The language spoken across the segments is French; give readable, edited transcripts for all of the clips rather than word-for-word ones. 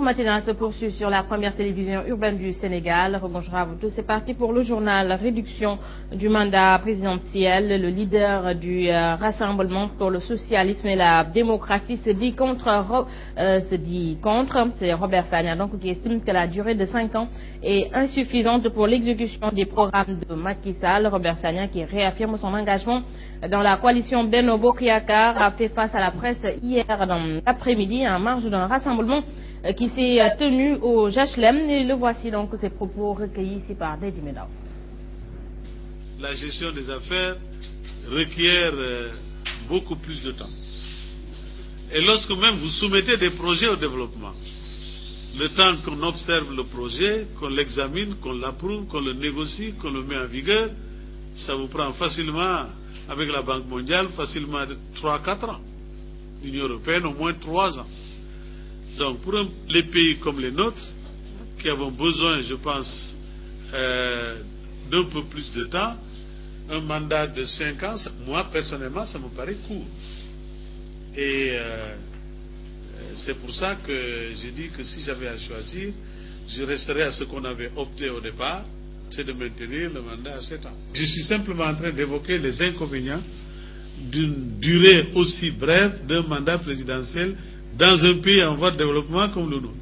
Notre matinale se poursuit sur la première télévision urbaine du Sénégal. Rebonjour à vous tous. C'est parti pour le journal Réduction du mandat présidentiel. Le leader du Rassemblement pour le socialisme et la démocratie se dit contre. C'est Robert Sagna, donc, qui estime que la durée de 5 ans est insuffisante pour l'exécution des programmes de Macky Sall. Robert Sagna, qui réaffirme son engagement dans la coalition Benno Bokk Yakaar, a fait face à la presse hier dans l'après-midi en marge d'un rassemblement qui s'est tenu au HLM. Et le voici donc ses propos recueillis ici par Dédi Medao. La gestion des affaires requiert beaucoup plus de temps. Et lorsque même vous soumettez des projets au développement, le temps qu'on observe le projet, qu'on l'examine, qu'on l'approuve, qu'on le négocie, qu'on le met en vigueur, ça vous prend facilement, avec la Banque mondiale, facilement 3-4 ans. L'Union européenne, au moins 3 ans. Donc, pour les pays comme les nôtres, qui avons besoin, je pense, d'un peu plus de temps, un mandat de 5 ans, moi, personnellement, ça me paraît court. Et c'est pour ça que j'ai dit que si j'avais à choisir, je resterais à ce qu'on avait opté au départ, c'est de maintenir le mandat à 7 ans. Je suis simplement en train d'évoquer les inconvénients d'une durée aussi brève d'un mandat présidentiel dans un pays en voie de développement comme le nôtre.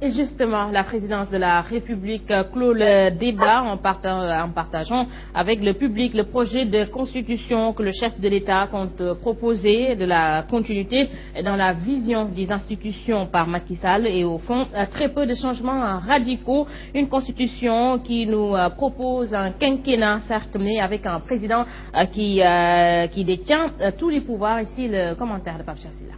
Et justement, la présidence de la République clôt le débat en partageant avec le public le projet de constitution que le chef de l'État compte proposer, de la continuité dans la vision des institutions par Macky Sall et au fond très peu de changements radicaux. Une constitution qui nous propose un quinquennat certes, mais avec un président qui détient tous les pouvoirs. Ici le commentaire de Pape Chassila.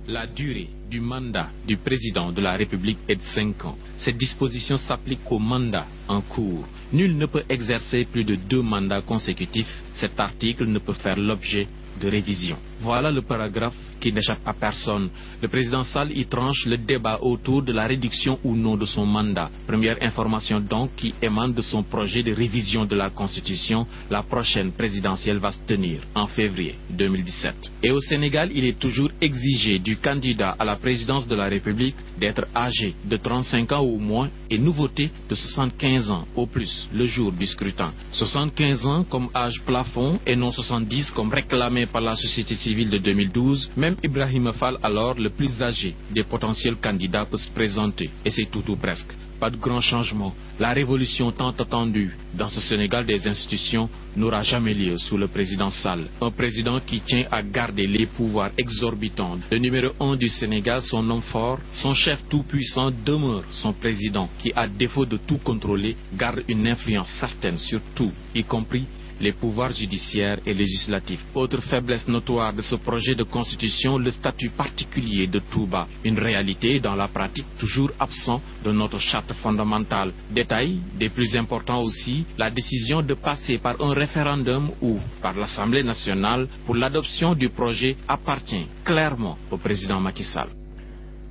La durée du mandat du président de la République est de 5 ans. Cette disposition s'applique au mandat en cours. Nul ne peut exercer plus de 2 mandats consécutifs. Cet article ne peut faire l'objet de révision. Voilà le paragraphe qui n'échappe à personne. Le président Sall y tranche le débat autour de la réduction ou non de son mandat. Première information donc qui émane de son projet de révision de la Constitution. La prochaine présidentielle va se tenir en février 2017. Et au Sénégal, il est toujours exigé du candidat à la présidence de la République d'être âgé de 35 ans au moins et nouveauté de 75 ans au plus le jour du scrutin. 75 ans comme âge plafond et non 70 comme réclamé par la société civile de 2012. Même Ibrahima Fall, alors le plus âgé des potentiels candidats, peut se présenter. Et c'est tout ou presque. Pas de grand changement. La révolution tant attendue dans ce Sénégal des institutions n'aura jamais lieu sous le président Sall. Un président qui tient à garder les pouvoirs exorbitants. Le numéro 1 du Sénégal, son homme fort, son chef tout-puissant demeure son président qui, à défaut de tout contrôler, garde une influence certaine sur tout, y compris les pouvoirs judiciaires et législatifs. Autre faiblesse notoire de ce projet de constitution, le statut particulier de Touba. Une réalité dans la pratique toujours absent de notre charte fondamentale. Détail des plus importants aussi, la décision de passer par un référendum ou par l'Assemblée nationale pour l'adoption du projet appartient clairement au président Macky Sall.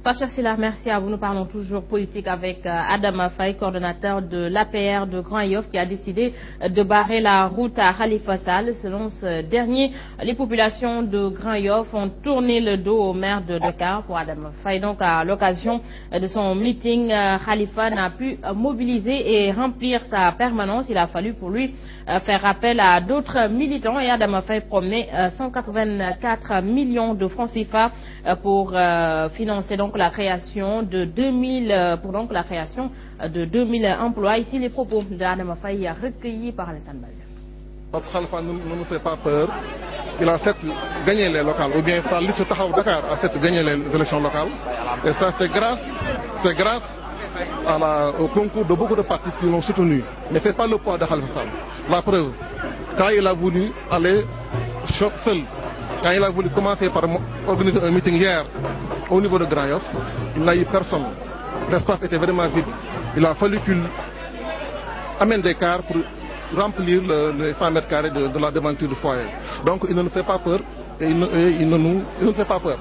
Pape Chassila, merci à vous. Nous parlons toujours politique avec Adama Faye, coordonnateur de l'APR de Grand Yoff, qui a décidé de barrer la route à Khalifa Sall. Selon ce dernier, les populations de Grand Yoff ont tourné le dos au maire de Dakar. Pour Adama Faye, donc à l'occasion de son meeting, Khalifa n'a pu mobiliser et remplir sa permanence. Il a fallu pour lui faire appel à d'autres militants et Adama Faye promet 184 millions de francs CFA pour financer donc la création de 2000 emplois. Ici les propos d'Adama Faye recueillis par Alassane Balde. Notre Khalifa ne nous fait pas peur. Il a certes gagné les locales, ou bien sa liste Taxawu Dakar a certes gagné les élections locales. Et ça c'est grâce au concours de beaucoup de partis qui l'ont soutenu. Mais ce n'est pas le poids de Khalifa Sall. La preuve, quand il a voulu aller seul, quand il a voulu commencer par organiser un meeting hier au niveau de Grand Yoff, il n'a eu personne. L'espace était vraiment vide. Il a fallu qu'il amène des cars pour remplir les 100 mètres carrés de la devanture du foyer. Donc il ne nous fait pas peur et il ne nous fait pas peur.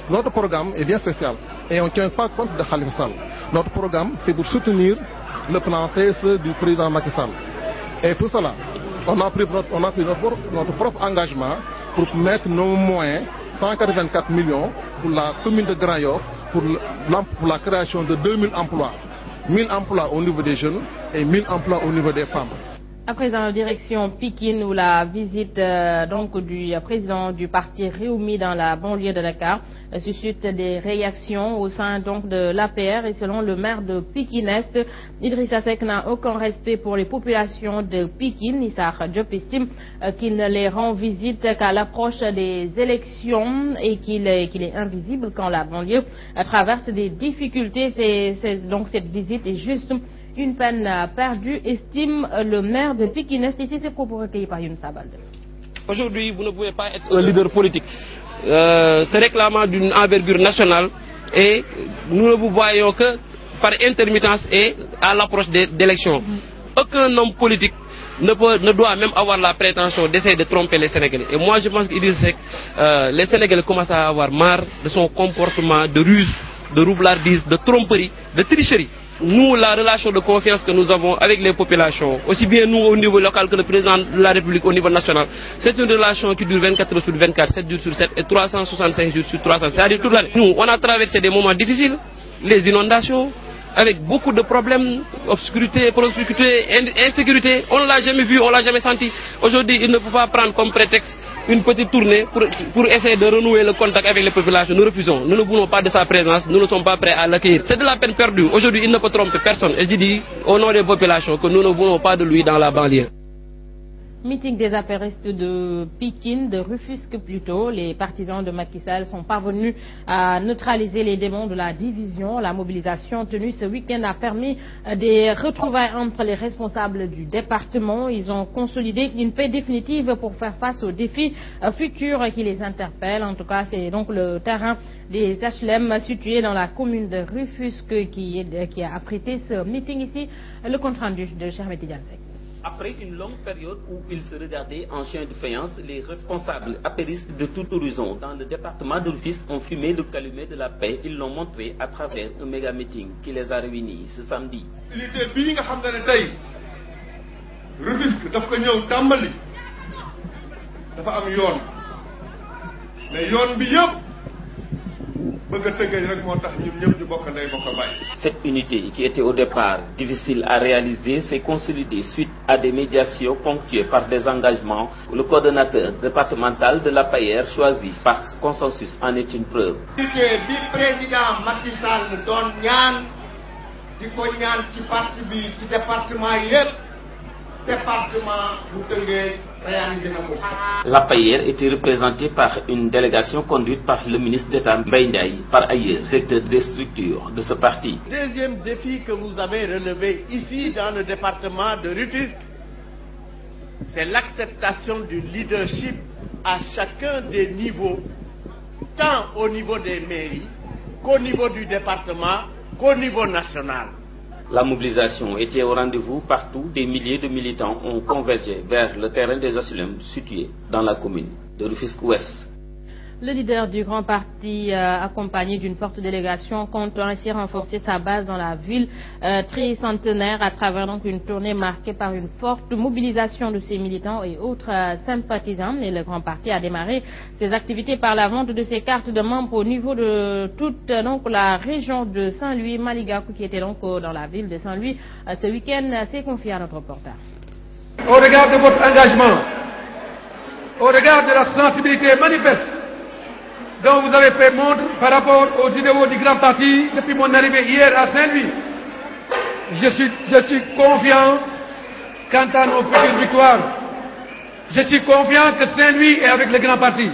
Notre programme est bien spécial et on ne tient pas compte de Khalifa Sall. Notre programme, c'est pour soutenir le plan TSE du président Macky Sall. Et pour cela, on a pris notre propre engagement pour mettre nos moyens, 184 millions, pour la commune de Grand Yoff, pour la création de 2000 emplois. 1000 emplois au niveau des jeunes et 1000 emplois au niveau des femmes. À présent, direction Pikine, où la visite donc du président du parti Réumi dans la banlieue de Dakar suscite des réactions au sein donc de l'APR. Et selon le maire de Pikine Est, Idrissa Seck n'a aucun respect pour les populations de Pikine. Issakha Diop estime qu'il ne les rend visite qu'à l'approche des élections et qu'il est invisible quand la banlieue traverse des difficultés. Donc cette visite est juste une peine perdue, estime le maire de Pikine Est. Ici, ses propos recueillis par Younous Balde. Aujourd'hui, vous ne pouvez pas être un leader politique se réclamant d'une envergure nationale et nous ne vous voyons que par intermittence et à l'approche des élections. Aucun homme politique ne doit même avoir la prétention d'essayer de tromper les Sénégalais. Et moi, je pense qu'il dit que les Sénégalais commencent à avoir marre de son comportement de ruse, de roublardise, de tromperie, de tricherie. Nous, la relation de confiance que nous avons avec les populations, aussi bien nous au niveau local que le président de la République au niveau national, c'est une relation qui dure 24 heures sur 24, 7 jours sur 7 et 365 jours sur 300. C'est-à-dire toute l'année. Nous, on a traversé des moments difficiles, les inondations, avec beaucoup de problèmes, obscurité, promiscuité, insécurité. On ne l'a jamais vu, on ne l'a jamais senti. Aujourd'hui, il ne faut pas prendre comme prétexte une petite tournée pour essayer de renouer le contact avec les populations. Nous refusons. Nous ne voulons pas de sa présence. Nous ne sommes pas prêts à l'accueillir. C'est de la peine perdue. Aujourd'hui, il ne peut tromper personne. Et je dis au nom des populations que nous ne voulons pas de lui dans la banlieue. Meeting des apéristes de Pikine, de Rufisque plutôt. Les partisans de Macky Sall sont parvenus à neutraliser les démons de la division. La mobilisation tenue ce week-end a permis des retrouvailles entre les responsables du département. Ils ont consolidé une paix définitive pour faire face aux défis futurs qui les interpellent. En tout cas, c'est donc le terrain des HLM situé dans la commune de Rufisque qui a abrité ce meeting ici. Le compte rendu de Chermet Tidiane Seck. Après une longue période où ils se regardaient en chien de faïence, les responsables apéristes de tout horizon dans le département de Rufisque ont fumé le calumet de la paix. Ils l'ont montré à travers un méga meeting qui les a réunis ce samedi. Rufisque daf ko ñëw tàmbali dafa am yoon mais yoon bi yëpp bëgg a tëggee rek moo tax ñun ñëpp ñu bokk ndey bokk baay. Cette unité qui était au départ difficile à réaliser s'est consolidée suite à des médiations ponctuées par des engagements. Le coordonnateur départemental de l'APR choisi par consensus en est une preuve. Unité bi président Macky Sall doon ñaan di ko ñaan ci parti bi ci département yëpp. L'APR était représentée par une délégation conduite par le ministre d'État Mbaye Ndiaye, par ailleurs directeur des structures de ce parti. Deuxième défi que vous avez relevé ici dans le département de Rufisque, c'est l'acceptation du leadership à chacun des niveaux, tant au niveau des mairies qu'au niveau du département, qu'au niveau national. La mobilisation était au rendez-vous partout. Des milliers de militants ont convergé vers le terrain des HLM situé dans la commune de Rufisque-Ouest. Le leader du grand parti, accompagné d'une forte délégation, compte ainsi renforcer sa base dans la ville tricentenaire à travers donc une tournée marquée par une forte mobilisation de ses militants et autres sympathisants. Et le grand parti a démarré ses activités par la vente de ses cartes de membres au niveau de toute donc la région de Saint-Louis. Maligakou, qui était donc dans la ville de Saint-Louis ce week-end, s'est confié à notre reporter. Au regard de votre engagement, au regard de la sensibilité manifeste dont vous avez fait montre par rapport aux idéaux du grand parti depuis mon arrivée hier à Saint-Louis, je suis confiant quant à nos futures victoires. Je suis confiant que Saint-Louis est avec le grand parti.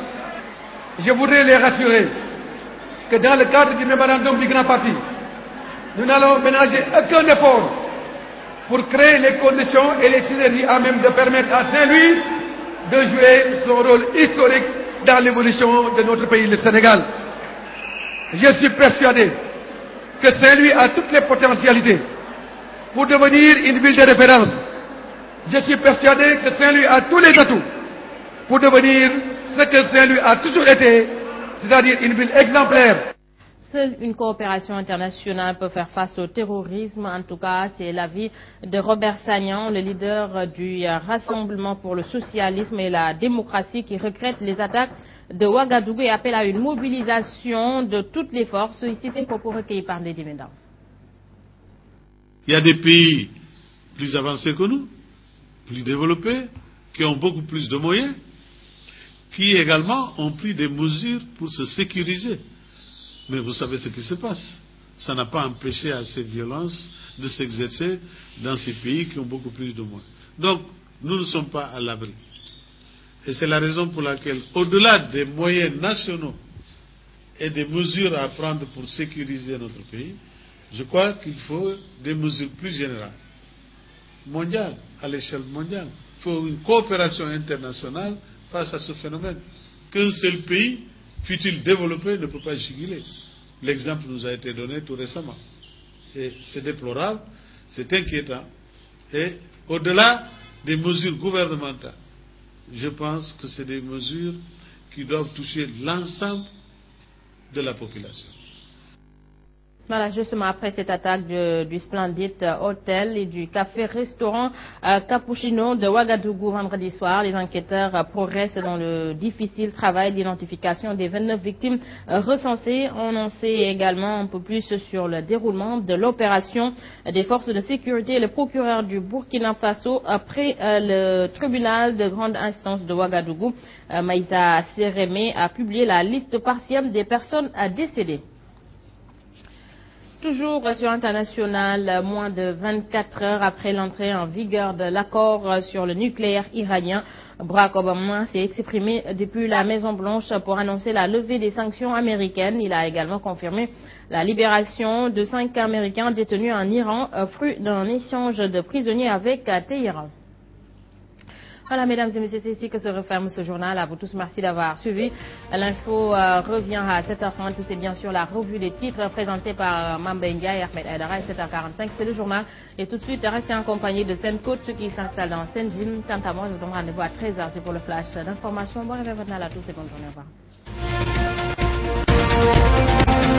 Je voudrais les rassurer que dans le cadre du mémorandum du grand parti, nous n'allons ménager aucun effort pour créer les conditions et les synergies à même de permettre à Saint-Louis de jouer son rôle historique dans l'évolution de notre pays, le Sénégal. Je suis persuadé que Saint-Louis a toutes les potentialités pour devenir une ville de référence. Je suis persuadé que Saint-Louis a tous les atouts pour devenir ce que Saint-Louis a toujours été, c'est-à-dire une ville exemplaire. Seule une coopération internationale peut faire face au terrorisme. En tout cas, c'est l'avis de Robert Sagnan, le leader du Rassemblement pour le socialisme et la démocratie, qui regrette les attaques de Ouagadougou et appelle à une mobilisation de toutes les forces. Ici, c'est propos recueillis par Ndedi Mendaw. Il y a des pays plus avancés que nous, plus développés, qui ont beaucoup plus de moyens, qui également ont pris des mesures pour se sécuriser. Mais vous savez ce qui se passe. Ça n'a pas empêché à ces violences de s'exercer dans ces pays qui ont beaucoup plus de moyens. Donc, nous ne sommes pas à l'abri. Et c'est la raison pour laquelle, au-delà des moyens nationaux et des mesures à prendre pour sécuriser notre pays, je crois qu'il faut des mesures plus générales, mondiales, à l'échelle mondiale. Il faut une coopération internationale face à ce phénomène. Qu'un seul pays, fût-il développé, ne peut pas juguler. L'exemple nous a été donné tout récemment. C'est déplorable, c'est inquiétant. Et au-delà des mesures gouvernementales, je pense que c'est des mesures qui doivent toucher l'ensemble de la population. Voilà, justement après cette attaque du splendide hôtel et du café-restaurant Cappuccino de Ouagadougou vendredi soir, les enquêteurs progressent dans le difficile travail d'identification des 29 victimes recensées. On en sait également un peu plus sur le déroulement de l'opération des forces de sécurité. Le procureur du Burkina Faso, après le tribunal de grande instance de Ouagadougou, Maïsa Sérémé, a publié la liste partielle des personnes décédées. Toujours sur international, moins de 24 heures après l'entrée en vigueur de l'accord sur le nucléaire iranien, Barack Obama s'est exprimé depuis la Maison-Blanche pour annoncer la levée des sanctions américaines. Il a également confirmé la libération de 5 Américains détenus en Iran, fruit d'un échange de prisonniers avec Téhéran. Voilà, mesdames et messieurs, c'est ici que se referme ce journal. À vous tous, merci d'avoir suivi. L'info revient à 7h30. C'est bien sûr la revue des titres présentée par Mamba India et Ahmed Aïdara à 7h45. C'est le journal. Et tout de suite, restez en compagnie de Sen Coach qui s'installe dans Sen Jim. Quant à moi, je vous donne rendez-vous à 13h. C'est pour le flash d'information. Bon réveil à tous et bonne journée. Au revoir.